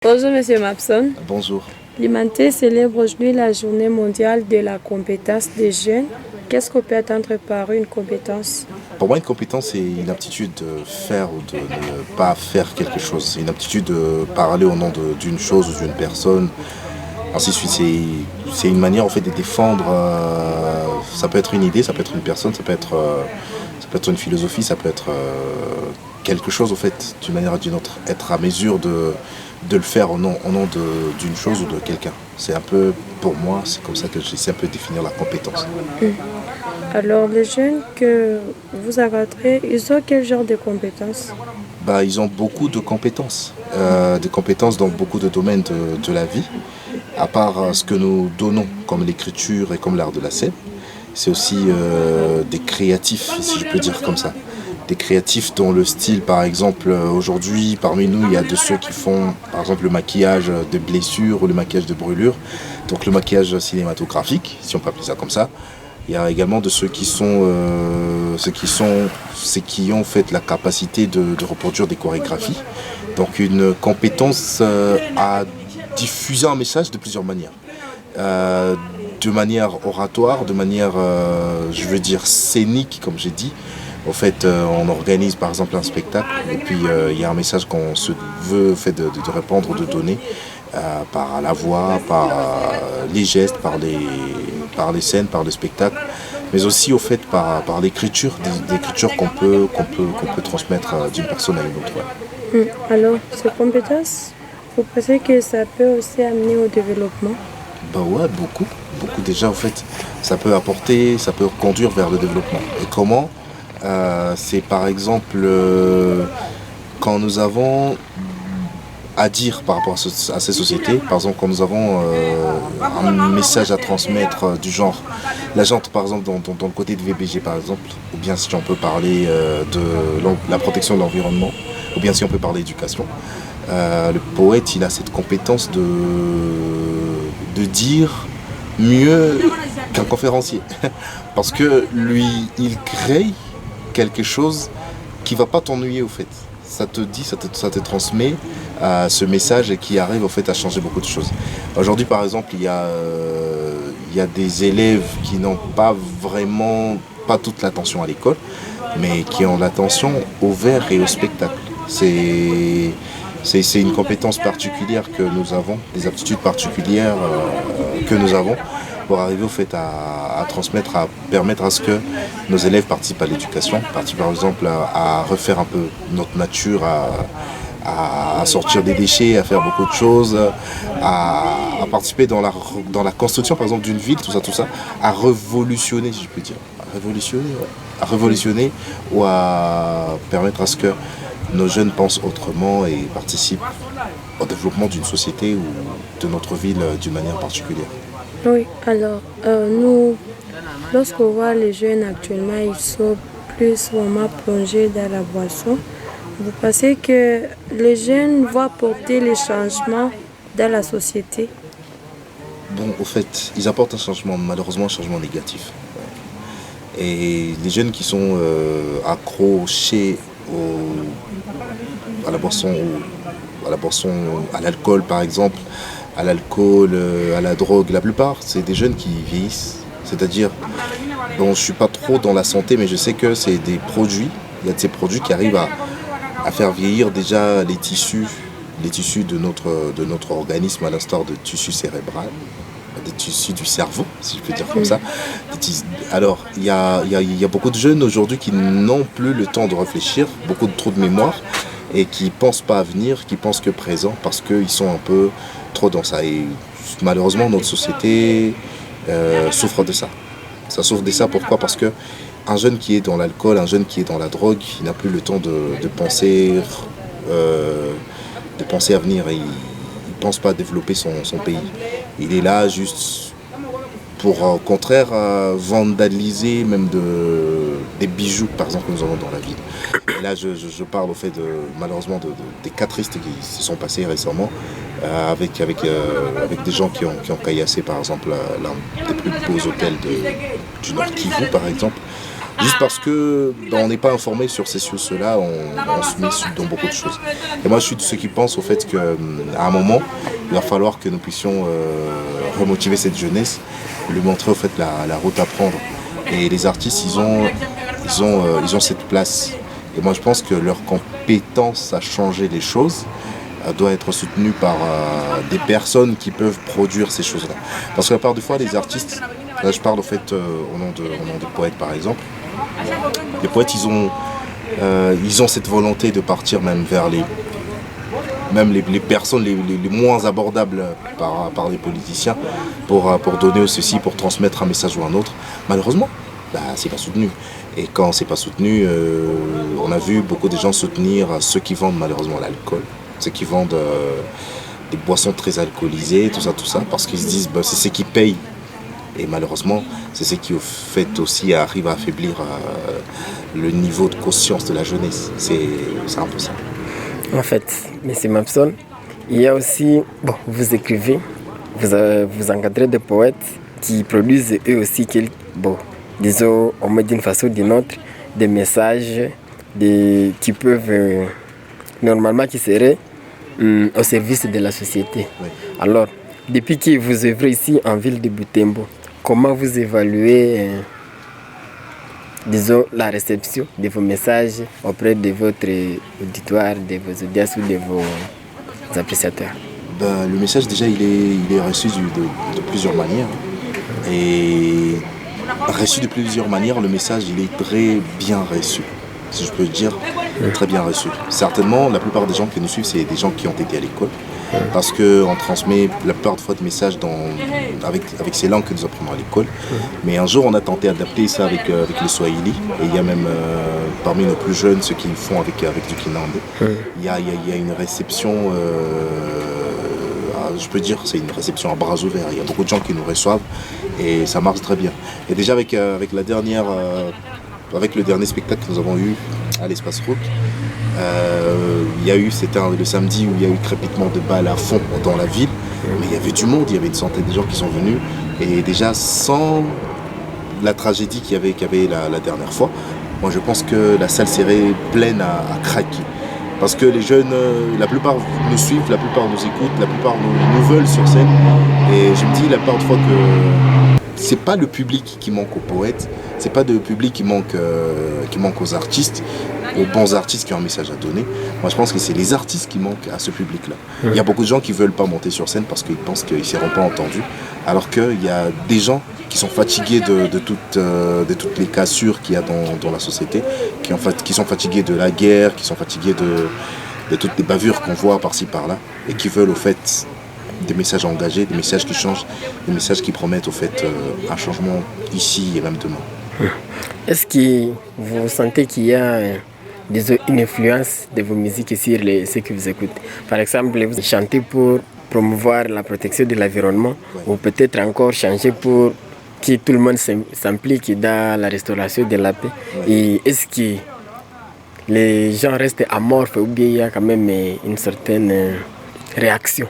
Bonjour Monsieur Mapson. Bonjour. L'humanité célèbre aujourd'hui la journée mondiale de la compétence des jeunes. Qu'est-ce qu'on peut attendre par une compétence? Pour moi, une compétence, c'est une aptitude de faire ou de ne pas faire quelque chose. C'est une aptitude de parler au nom d'une chose ou d'une personne. Ainsi de suite, c'est une manière en fait de défendre. Ça peut être une idée, ça peut être une personne, ça peut être une philosophie, ça peut être quelque chose en fait, d'une manière ou d'une autre. Être à mesure de le faire au nom d'une chose ou de quelqu'un. C'est un peu, pour moi, c'est comme ça que j'essaie un peu de définir la compétence. Alors les jeunes que vous encadrez, ils ont quel genre de compétences? Ils ont beaucoup de compétences. Des compétences dans beaucoup de domaines de la vie. À part ce que nous donnons comme l'écriture et comme l'art de la scène, c'est aussi des créatifs, si je peux dire comme ça. Des créatifs dont le style, par exemple, aujourd'hui, parmi nous, il y a de ceux qui font, par exemple, le maquillage de blessures ou le maquillage de brûlures. Donc le maquillage cinématographique, si on peut appeler ça comme ça. Il y a également de ceux qui ont fait la capacité de reproduire des chorégraphies. Donc une compétence à diffuser un message de plusieurs manières. De manière oratoire, de manière, je veux dire, scénique, comme j'ai dit. En fait, on organise par exemple un spectacle et puis il y a un message qu'on se veut fait de répandre, de donner par la voix, par les gestes, par les scènes, par le spectacle, mais aussi au fait par l'écriture, l'écriture qu'on peut transmettre d'une personne à une autre. Ouais. Alors, ces compétences, vous pensez que ça peut aussi amener au développement? Ouais, beaucoup déjà en fait, ça peut apporter, ça peut conduire vers le développement. Et comment? C'est par exemple quand nous avons à dire par rapport à ces sociétés, par exemple quand nous avons un message à transmettre du genre, la gente par exemple dans le côté de VBG par exemple, ou bien si on peut parler de la protection de l'environnement, ou bien si on peut parler d'éducation, le poète il a cette compétence de dire mieux qu'un conférencier, parce que lui il crée quelque chose qui va pas t'ennuyer au fait. Ça te dit, ça te transmet ce message et qui arrive au fait à changer beaucoup de choses. Aujourd'hui par exemple il y a des élèves qui n'ont pas toute l'attention à l'école, mais qui ont l'attention au vers et au spectacle. C'est une compétence particulière que nous avons, des aptitudes particulières que nous avons pour arriver au fait à transmettre, à permettre à ce que nos élèves participent à l'éducation, participent par exemple à refaire un peu notre nature, à sortir des déchets, à faire beaucoup de choses, à participer dans la construction par exemple d'une ville, tout ça, à révolutionner, si je peux dire, à révolutionner ou à permettre à ce que nos jeunes pensent autrement et participent au développement d'une société ou de notre ville d'une manière particulière. Oui, alors nous, lorsqu'on voit les jeunes actuellement, ils sont plus vraiment plongés dans la boisson. Vous pensez que les jeunes vont apporter les changements dans la société? Bon, au fait, ils apportent un changement, malheureusement un changement négatif. Et les jeunes qui sont accrochés à la boisson, à l'alcool par exemple, à l'alcool, à la drogue, la plupart, c'est des jeunes qui vieillissent. C'est-à-dire, bon, je ne suis pas trop dans la santé, mais je sais que c'est des produits, il y a de ces produits qui arrivent à faire vieillir déjà les tissus de notre organisme, à l'instar de tissu cérébral, des tissus du cerveau, si je peux dire comme ça. Alors, il y a beaucoup de jeunes aujourd'hui qui n'ont plus le temps de réfléchir, beaucoup de trop de mémoire, et qui ne pensent pas à venir, qui pensent que présent, parce qu'ils sont un peu trop dans ça. Et malheureusement, notre société souffre de ça. Ça souffre de ça, pourquoi? Parce que un jeune qui est dans l'alcool, un jeune qui est dans la drogue, il n'a plus le temps de penser à venir. Et il ne pense pas à développer son pays. Il est là juste pour, au contraire, vandaliser même des bijoux, par exemple, que nous avons dans la ville. Et là, je parle au fait malheureusement des cas tristes qui se sont passés récemment avec des gens qui ont caillassé, par exemple, l'un des plus beaux hôtels du Nord Kivu, par exemple, Juste parce que on n'est pas informé sur ces choses-là, on se met dans beaucoup de choses. Et moi, je suis de ceux qui pensent au fait qu'à un moment, il va falloir que nous puissions remotiver cette jeunesse, lui montrer au fait la route à prendre. Et les artistes, ils ont cette place. Et moi, je pense que leur compétence à changer les choses doit être soutenue par des personnes qui peuvent produire ces choses-là. Parce que la part des fois, les artistes, là je parle au fait au nom des poètes par exemple, les poètes ils ont cette volonté de partir même vers les personnes les moins abordables par les politiciens pour donner ceci, pour transmettre un message ou un autre. Malheureusement, c'est pas soutenu. Et quand c'est pas soutenu, on a vu beaucoup de gens soutenir ceux qui vendent malheureusement l'alcool, ceux qui vendent des boissons très alcoolisées, tout ça, parce qu'ils se disent c'est ce qui paye. Et malheureusement, c'est ce qui au fait aussi arrive à affaiblir le niveau de conscience de la jeunesse. C'est un peu ça. En fait, M. Mapson, il y a aussi, vous écrivez, vous encadrez des poètes qui produisent eux aussi disons, on met d'une façon ou d'une autre, des messages qui peuvent, normalement, qui seraient au service de la société. Oui. Alors, depuis que vous œuvrez ici en ville de Butembo, comment vous évaluez, disons, la réception de vos messages auprès de votre auditoire, de vos audiences ou de vos appréciateurs? Le message, déjà, il est reçu de plusieurs manières. Et reçu de plusieurs manières, le message, il est très bien reçu, si je peux dire, très bien reçu. Certainement, la plupart des gens qui nous suivent, c'est des gens qui ont été à l'école, parce qu'on transmet la plupart des fois des messages avec ces langues que nous apprenons à l'école. Mais un jour, on a tenté d'adapter ça avec le Swahili, et il y a même parmi nos plus jeunes, ceux qui le font avec du Kinande. Il y a une réception... je peux dire c'est une réception à bras ouverts. Il y a beaucoup de gens qui nous reçoivent et ça marche très bien. Et déjà avec le dernier spectacle que nous avons eu à l'Espace Rook, c'était le samedi où il y a eu crépitement de balles à fond dans la ville, mais il y avait du monde, il y avait une centaine de gens qui sont venus, et déjà sans la tragédie qu'il y avait la dernière fois, moi je pense que la salle serait pleine à craquer. Parce que les jeunes, la plupart nous suivent, la plupart nous écoutent, la plupart nous veulent sur scène. Et je me dis la plupart de fois que c'est pas le public qui manque aux poètes, c'est pas le public qui manque aux artistes, aux bons artistes qui ont un message à donner. Moi je pense que c'est les artistes qui manquent à ce public-là. Il y a beaucoup de gens qui veulent pas monter sur scène parce qu'ils pensent qu'ils ne seront pas entendus. Alors qu'il y a des gens qui sont fatigués de toutes les cassures qu'il y a dans la société, qui sont fatigués de la guerre, qui sont fatigués de toutes les bavures qu'on voit par-ci par-là, et qui veulent au fait des messages engagés, des messages qui changent, des messages qui promettent au fait un changement ici et même demain. Est-ce que vous sentez qu'il y a une influence de vos musiques sur ce que vous écoutez? Par exemple, vous chantez pour promouvoir la protection de l'environnement, ou peut-être encore changer pour que tout le monde s'implique dans la restauration de la paix. Et est-ce que les gens restent amorphes ou bien il y a quand même une certaine réaction?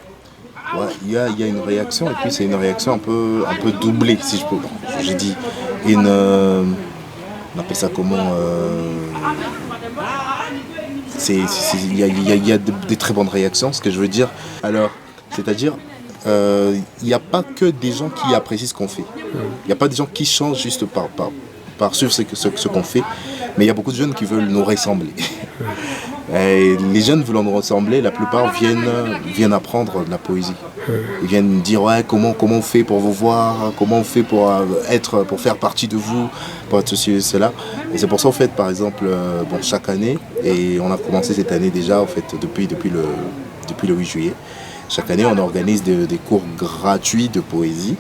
Ouais, il y a une réaction, et puis c'est une réaction un peu doublée, si je peux. J'ai dit on appelle ça comment il y a des très bonnes réactions, ce que je veux dire. Alors, c'est-à-dire, il n'y a pas que des gens qui apprécient ce qu'on fait. Il n'y a pas des gens qui changent juste par suivre ce qu'on fait, mais il y a beaucoup de jeunes qui veulent nous ressembler. Et les jeunes voulant nous ressembler, la plupart viennent apprendre de la poésie. Ils viennent dire comment on fait pour vous voir, comment on fait pour faire partie de vous, pour être ceci et cela. Et c'est pour ça en fait, par exemple, chaque année, et on a commencé cette année déjà en fait depuis le 8 juillet. Chaque année, on organise des cours gratuits de poésie.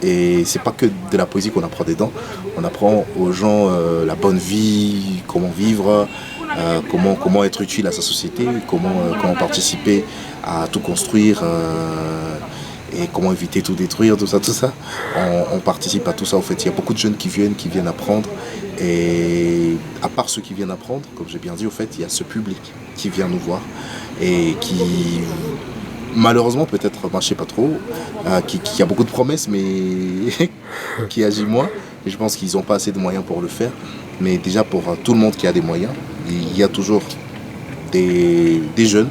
Et c'est pas que de la poésie qu'on apprend dedans. On apprend aux gens la bonne vie, comment vivre, comment être utile à sa société, comment participer à tout construire et comment éviter tout détruire, tout ça. On participe à tout ça. En fait, il y a beaucoup de jeunes qui viennent apprendre. Et à part ceux qui viennent apprendre, comme j'ai bien dit, au fait, il y a ce public qui vient nous voir et qui... malheureusement peut-être, je sais pas trop, qui a beaucoup de promesses mais qui agit moins, Et je pense qu'ils n'ont pas assez de moyens pour le faire. Mais déjà pour tout le monde qui a des moyens, il y a toujours des jeunes,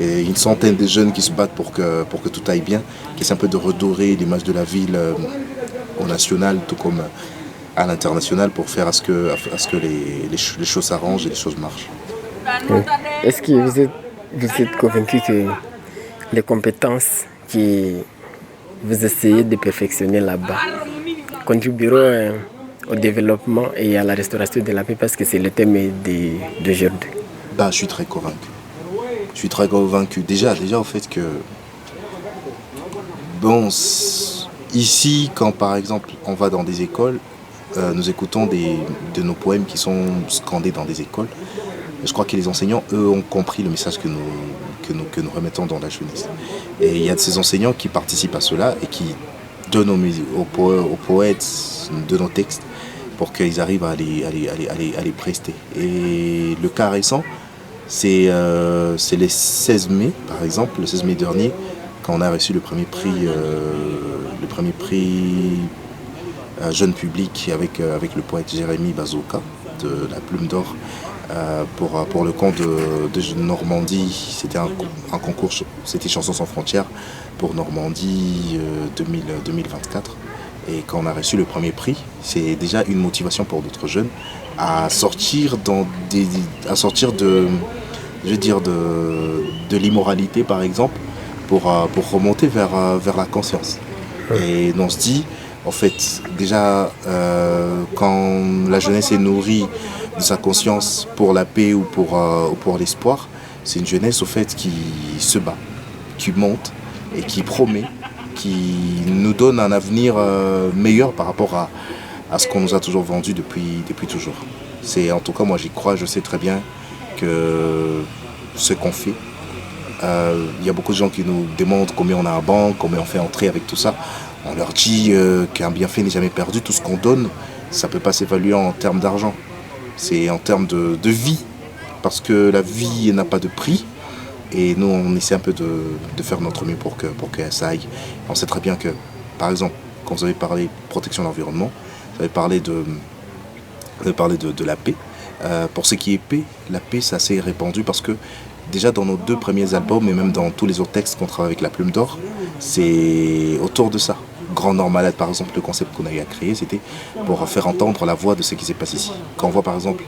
et une centaine de jeunes qui se battent pour que tout aille bien, qui essaient un peu de redorer l'image de la ville au national, tout comme à l'international, pour faire à ce que les choses s'arrangent et les choses marchent. Oui. Est-ce que vous êtes convaincu que les compétences que vous essayez de perfectionner là-bas contribueront au développement et à la restauration de la paix, parce que c'est le thème d'aujourd'hui? Je suis très convaincu. Je suis très convaincu. Déjà au fait que, bon, ici, quand par exemple on va dans des écoles, nous écoutons de nos poèmes qui sont scandés dans des écoles. Je crois que les enseignants, eux, ont compris le message que nous remettons dans la jeunesse. Et il y a de ces enseignants qui participent à cela et qui donnent aux poètes de nos textes pour qu'ils arrivent à les prester. Et le cas récent, c'est le 16 mai, par exemple, le 16 mai dernier, quand on a reçu le premier prix jeune public avec le poète Jérémy Bazooka de la Plume d'Or pour le camp de Normandie. C'était un concours, c'était Chansons sans frontières pour Normandie 2024. Et quand on a reçu le premier prix, c'est déjà une motivation pour d'autres jeunes à sortir de l'immoralité, par exemple, pour remonter vers la conscience. Et on se dit, en fait, déjà, quand la jeunesse est nourrie de sa conscience pour la paix ou pour l'espoir, c'est une jeunesse, au fait, qui se bat, qui monte et qui promet, qui nous donne un avenir meilleur par rapport à ce qu'on nous a toujours vendu depuis toujours. En tout cas, moi j'y crois, je sais très bien que ce qu'on fait, il y a beaucoup de gens qui nous demandent combien on a à banque, combien on fait entrer avec tout ça. On leur dit qu'un bienfait n'est jamais perdu, tout ce qu'on donne, ça ne peut pas s'évaluer en termes d'argent. C'est en termes de vie, parce que la vie n'a pas de prix. Et nous, on essaie un peu de faire notre mieux pour que ça aille. On sait très bien que, par exemple, quand vous avez parlé de protection de l'environnement, vous avez parlé de la paix. Pour ce qui est paix, la paix, c'est assez répandu parce que déjà dans nos 2 premiers albums et même dans tous les autres textes qu'on travaille avec la Plume d'Or, c'est autour de ça. Grand Nord Malade, par exemple, le concept qu'on a eu à créer, c'était pour faire entendre la voix de ce qui s'est passé ici. Quand on voit par exemple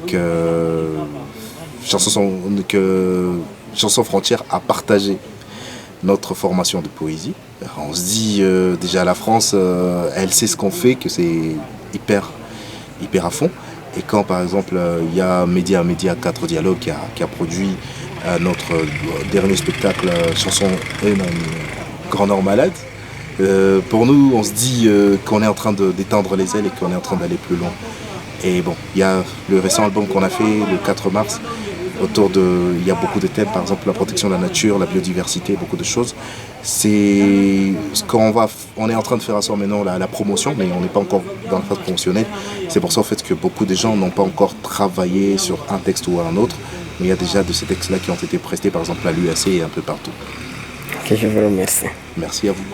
que Chansons Frontières a partagé notre formation de poésie, on se dit déjà la France, elle sait ce qu'on fait, que c'est hyper à fond. Et quand par exemple il y a Média 4 Dialogues qui a produit notre dernier spectacle Chanson Grand Nord Malade, pour nous on se dit qu'on est en train d'étendre les ailes et qu'on est en train d'aller plus loin. Et bon, il y a le récent album qu'on a fait le 4 mars, il y a beaucoup de thèmes, par exemple la protection de la nature, la biodiversité, beaucoup de choses. C'est ce on est en train de faire à soi maintenant la promotion, mais on n'est pas encore dans la phase promotionnelle. C'est pour ça en fait que beaucoup de gens n'ont pas encore travaillé sur un texte ou un autre, mais il y a déjà de ces textes-là qui ont été prestés par exemple à l'UAC et un peu partout. Ok, je vous remercie. Merci à vous.